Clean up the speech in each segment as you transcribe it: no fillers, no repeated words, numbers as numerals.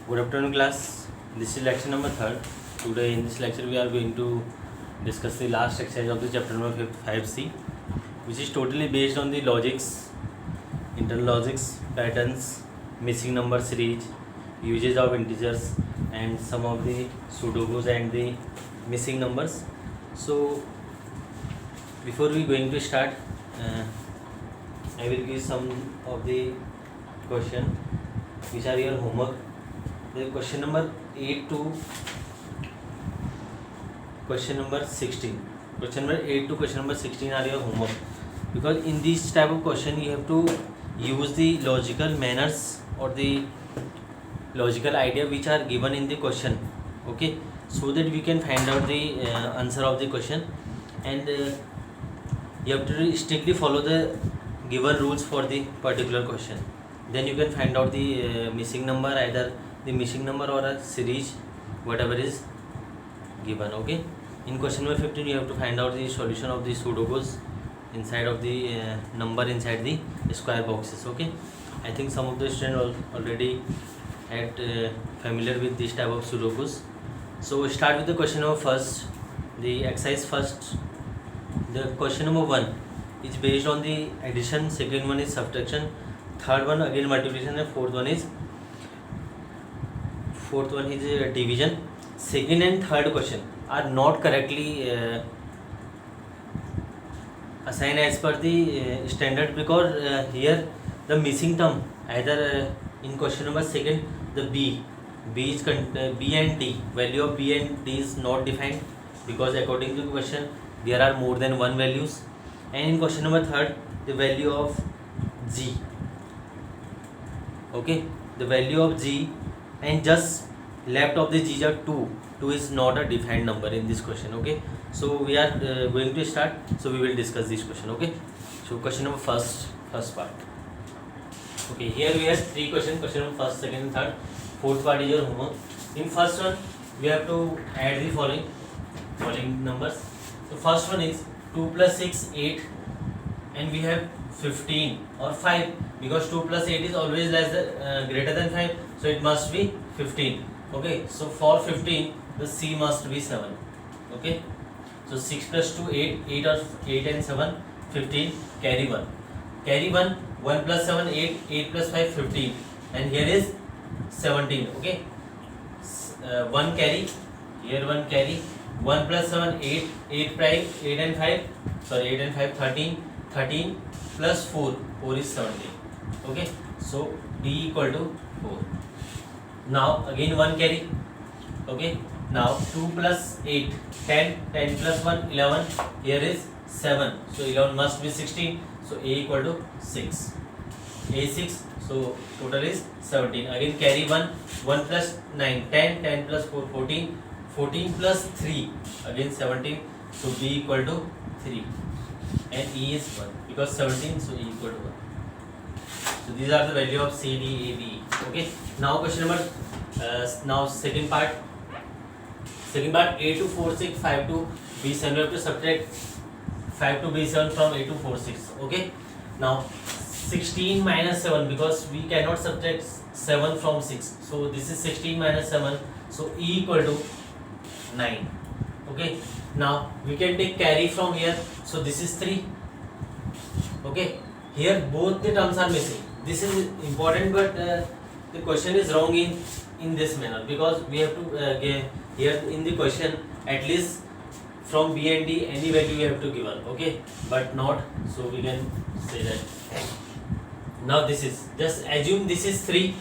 Good afternoon, class. This is lecture number 3rd. Today, in this lecture, we are going to discuss the last exercise of the chapter number 5C, which is totally based on the logics, internal logics, patterns, missing number series, uses of integers, and some of the sudokus and the missing numbers. So, before we going to start, I will give some of the question which are your homework. The question number 8 to question number 16. Question number 8 to question number 16 are your homework, because in this type of question you have to use the logical manners or the logical idea which are given in the question, okay, so that we can find out the answer of the question, and you have to strictly follow the given rules for the particular question. Then you can find out the missing number, either the missing number or a series, whatever is given, okay. In question number 15 you have to find out the solution of the sudokus inside of the number inside the square boxes, okay. I think some of the students already had familiar with this type of sudokus. So we start with the question number first, the exercise first. The question number 1 is based on the addition, second one is subtraction, third one again multiplication, and fourth one is division. Second and third question are not correctly assigned as per the standard, because here the missing term, either in question number second, the b is b and d, value of b and d is not defined, because according to the question there are more than one values. And in question number third, the value of g, okay, the value of g, and just left of the g are 2 is not a defined number in this question, okay. So we are going to start, so we will discuss this question, okay. So question number first part, okay. Here we have 3 questions, question number first, second and third. Fourth part is your homework. In first one we have to add the following numbers. So first one is 2 plus 6 8, and we have 15 or 5, because 2 plus 8 is always greater than 5, so it must be 15, okay. So for 15 the c must be 7, okay. So 6 plus 2 8 or 8 and 7 15, carry 1 1 plus 7 8 plus 5 15, and here is 17, okay. 1 carry, here 1 carry, 1 plus 7 8 prime, 8 and 5 13 plus 4 is 17, okay. So d equal to 4. Now again 1 carry, okay. Now 2 plus 8 10 plus 1 11, here is 7, so 11 must be 16, so a equal to 6, a 6, so total is 17. Again carry 1 plus 9 10 plus 4 14 plus 3 again 17, so b equal to 3, and e is 1, because 17, so e equal to 1. So these are the value of c, d, a, b, e, okay. Now question number now second part a to 4 6 5 to b7, we have to subtract 5 to b7 from a to 4 6, okay. Now 16 minus 7, because we cannot subtract 7 from 6, so this is 16 minus 7, so e equal to 9, okay. Now we can take carry from here, so this is 3, okay. Here both the terms are missing. This is important, but the question is wrong in this manner, because we have to get here in the question at least from b and d any value we have to given, okay, but not, so we can say that. Now this is, just assume this is 3,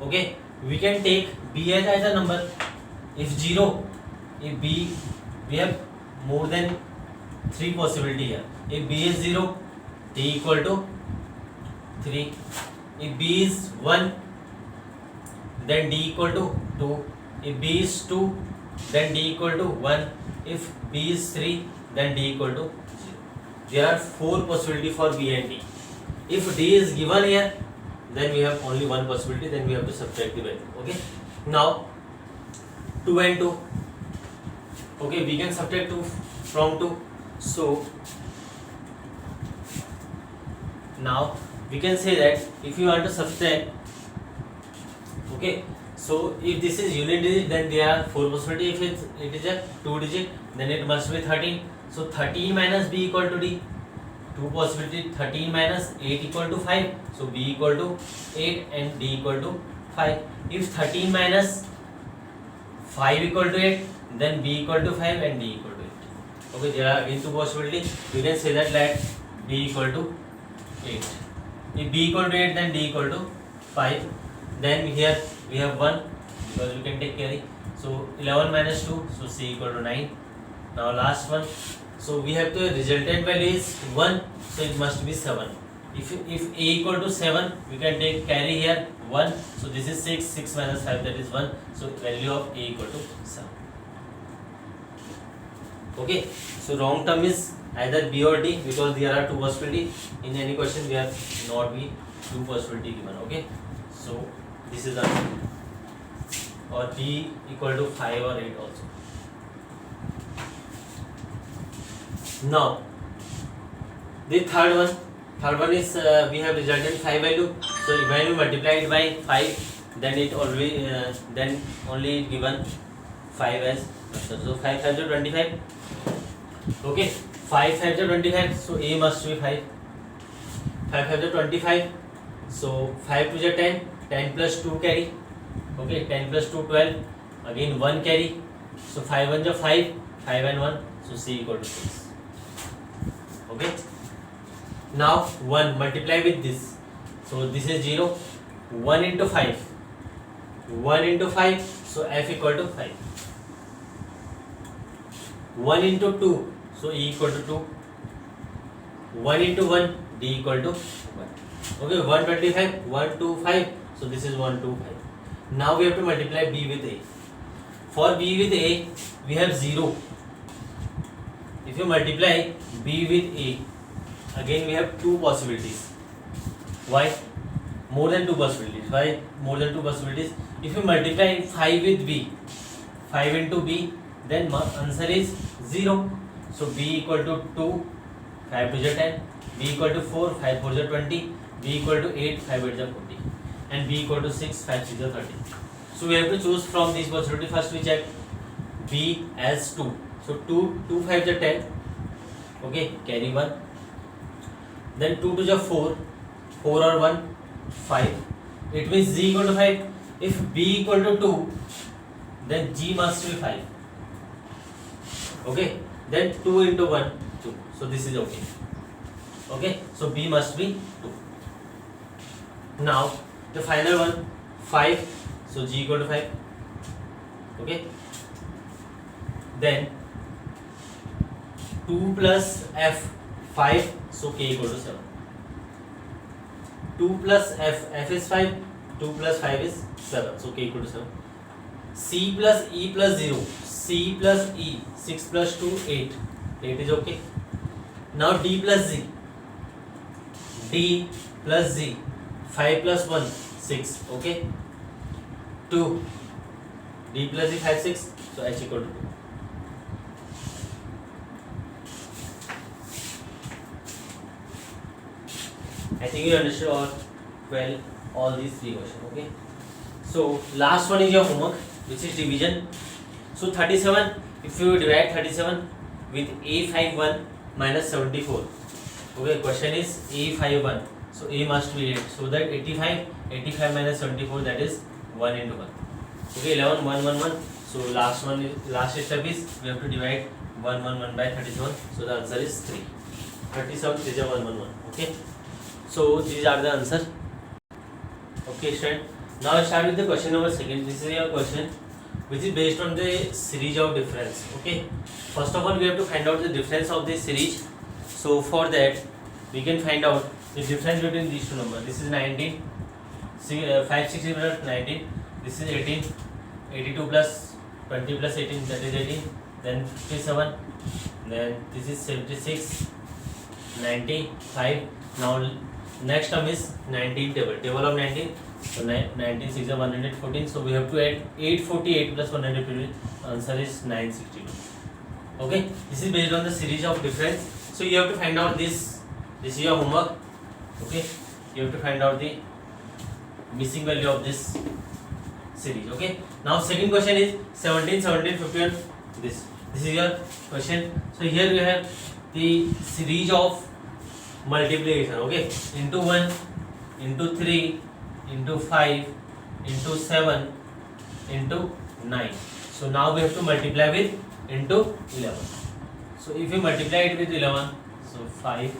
okay. We can take b as a number. If 0, if b, we have more than 3 possibility here. If b is 0, d equal to 3. If b is 1, then d equal to 2. If b is 2, then d equal to 1. If b is 3, then d equal to 0. There are 4 possibility for b and d. If d is given here, then we have only one possibility, then we have to subtract the value, okay. Now 2 and 2, okay, we can subtract 2 from 2, so now we can say that if you want to subtract, okay, So if this is unit digit, then there are 4 possibility. If it is a 2 digit, then it must be 13. So 13 minus b equal to d. 2 possibility, 13 minus 8 equal to 5. So b equal to 8 and d equal to 5. If 13 minus 5 equal to 8, then b equal to 5 and d equal to 8. Okay, there are again 2 possibility. You can say that let b equal to 8. If b equal to 8, then d equal to 5. Then here we have 1 because we can take carry. So 11 minus 2, so c equal to 9. Now last one. So we have the resultant value is 1, so it must be 7. If a equal to 7, we can take carry here 1. So this is 6. 6 minus 5, that is 1. So value of a equal to 7. Okay. So wrong term is either b or d because there are 2 possibility. In any question we have not be 2 possibility given. Okay. So this is answer. Or b equal to 5 or 8 also. Now the third one is we have resultant 5 value. So when we multiply it by 5, then it always then only given 5 as answer. So 5 5 to 25. Okay, 5 5 to 25. So a must be 5. 5 5 to 25. So 5 to 10. 10 plus 2 carry. Okay, 10 plus 2 12. Again 1 carry. So 5 1 is 5. 5 and 1. So c equal to 6. Okay. Now 1 multiply with this. So this is 0. 1 into 5. 1 into 5. So f equal to 5. 1 into 2. So e equal to 2. 1 into 1. D equal to 1. Okay. 125. 1 2 5. So this is 1 2 5. Now we have to multiply b with a. For b with a, we have 0. If you multiply b with a, again we have 2 possibilities. Why? More than 2 possibilities. Why more than 2 possibilities? If you multiply 5 with b, 5 into b, then answer is 0. So b equal to 2, 5 to 10, b equal to 4, 5 4 is 20, b equal to 8, 5 8 is 40, and b equal to 6, 5 6 is 30. So we have to choose from these possibilities. First we check b as 2. So 2 5 is 10. Okay, carry 1. Then 2 to 4, 4 or 1, 5. It means z equal to 5. If b equal to 2, then g must be 5. Okay, then 2 into 1, 2. So this is okay. Okay, so b must be 2. Now the final one, 5. So g equal to 5. Okay, then 2 plus f, 5. So k equal to 7. 2 plus f is 5. 2 plus 5 is 7. So k equal to 7. C plus e plus 0. C plus e, 6 plus 2, 8. 8 is okay. Now d plus z. D plus z. 5 plus 1, 6. Okay. 2. D plus z, 5 6. So h equal to 2. I think you understood all these 3 questions. Okay. So last one is your homework, which is division. So 37. If you divide 37 with A51 minus 74. Okay. Question is A51. So A must be 8. So that 85 minus 74, that is 1 into 1. Okay. 11 1 1 1. So last step is we have to divide 1 1 1 by 37. So the answer is 3. 37 is 1 1 1. Okay. So these are the answer. Okay, student. Now start with the question number 2. This is your question, which is based on the series of difference. Okay. First of all, we have to find out the difference of this series. So for that, we can find out the difference between these two numbers. This is 19. 5 6 is 19. This is 18. 82 plus 20 plus 18, that is 18. Then 57. Then this is 76. 95. Now next term is 19 table of 19. So 19 6 is 114. So we have to add 848 plus 150. Answer is 962. Okay, this is based on the series of difference. So you have to find out this. This is your homework. Okay, you have to find out the missing value of this. series. Okay. Now second question is 17, 17, 51. This is your question. So here we have the series of multiplication. Okay, into 1, into 3, into 5, into 7, into 9. So now we have to multiply with into 11. So if we multiply it with 11, so 5.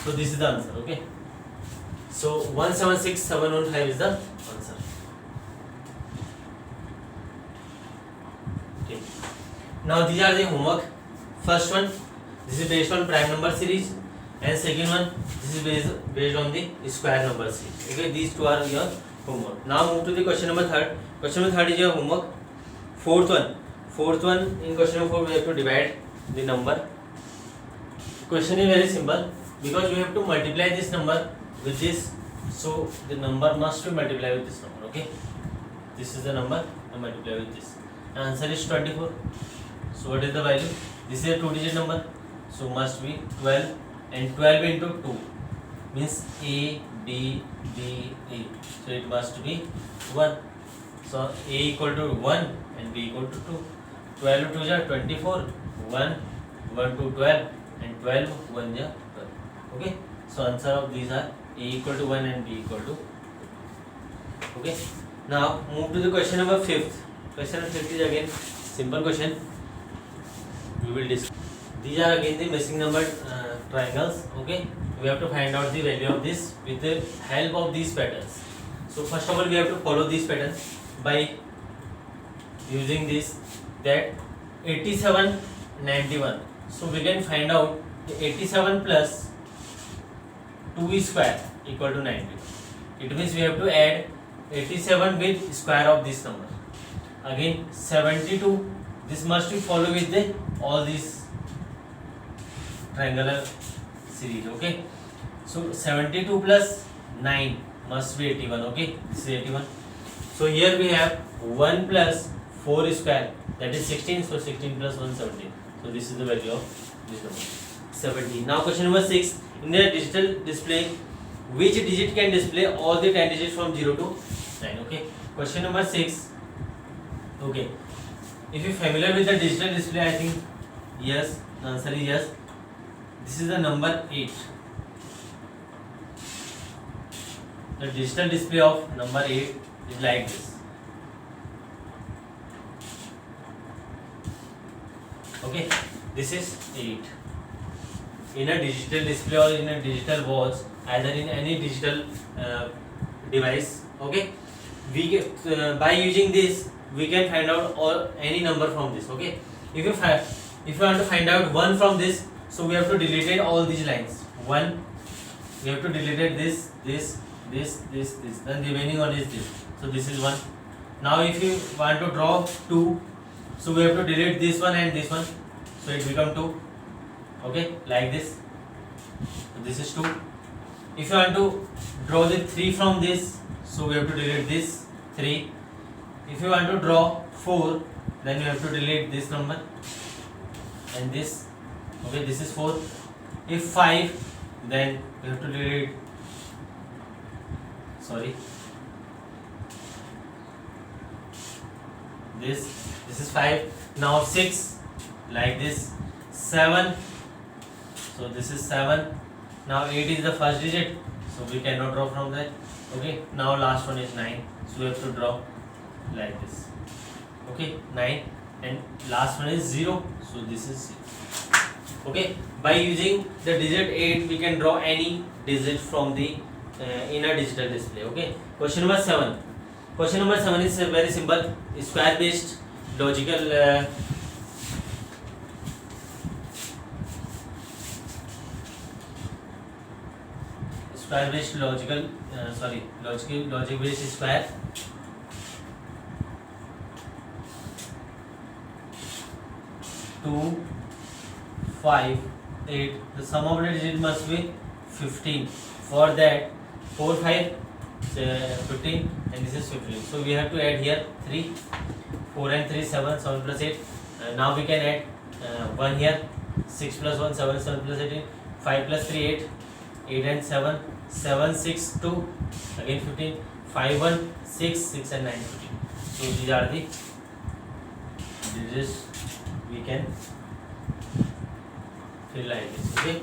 So this is the answer. Okay. So 176715 is the answer. Okay. Now these are the homework. First one, this is based on prime number series, and second one, this is based on the square number series. Okay, these two are your homework. Now move to the question number third. Question number third is your homework. Fourth one in question number 4 we have to divide the number. Question is very simple because we have to multiply this number with this, so the number must be multiplied with this number. Okay, this is the number and multiply with this. Answer is 24. So what is the value? This is a 2-digit number, so must be 12, and 12 into 2 means A, B, B, A. So it must be 1. So A equal to 1 and B equal to 2. 12 2 is 24, 1, 1 to 12, and 12 1 is 12. Okay. So answer of these are A equal to 1 and B equal to 2. Okay. Now move to the question number 5th. Question number 5th is again simple question. We will discuss. These are again the missing numbered triangles. Okay, we have to find out the value of this with the help of these patterns. So first of all, we have to follow these patterns by using this, that 87 91. So we can find out the 87 plus 2 square equal to 91. It means we have to add 87 with square of this number. Again 72. This must be follow with the all these triangular series. Okay, so 72 plus 9 must be 81. Okay, this is 81. So here we have 1 plus 4 square, that is 16. So 16 plus 1 17. So this is the value of this number 17. Now question number 6. In the digital display, which digit can display all the 10 digits from 0 to 9? Okay, question number 6. Okay, if you are familiar with the digital display, I think yes, the answer is yes. This is the number 8. The digital display of number 8 is like this. Okay, this is 8. In a digital display or in a digital watch, either in any digital device. Okay, we get, by using this we can find out all any number from this. Okay, if you want to find out 1 from this, so we have to delete all these lines. 1, we have to delete this, then the remaining one is this. So this is 1. Now if you want to draw 2, so we have to delete this one and this one, so it become 2. Okay, like this. So this is 2. If you want to draw the 3 from this, so we have to delete this 3. If you want to draw 4, then you have to delete this number and this. Okay, this is 4. If 5, then you have to delete, this is 5. Now 6, like this. 7, so this is 7. Now 8 is the first digit, so we cannot draw from that. Okay, now last one is 9, so we have to draw like this. Okay, 9, and last one is 0, so this is 0. Okay, by using the digit 8 we can draw any digit from the in a digital display. Okay, question number 7. Question number 7 is very simple. Square based logical square based logic based square. 2, 5, 8. The sum of the digit must be 15. For that, 4, 5, 15, and this is 15. So we have to add here 3. 4 and 3, 7. 7 plus 8. Now we can add 1 here, 6 plus 1 7, 7 plus 18, 5 plus 3 8, 8 and 7, 7 6 2, again 15, 5 1 6, 6 and 9 15. So these are the digits we can fill like this. Okay,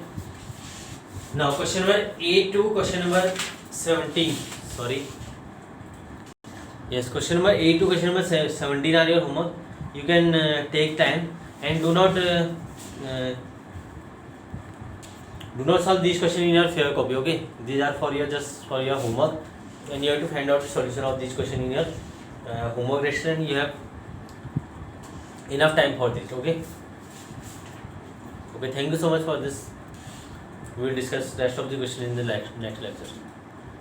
now question number A to question number 17. Sorry, yes, question number A to question number 17 are your homework. You can take time and do not solve these questions in your fair copy. Okay, these are for your just for your homework, and you have to find out the solution of these questions in your homework section. You have enough time for this. Okay, thank you so much for this. We will discuss rest of the question in the next lecture.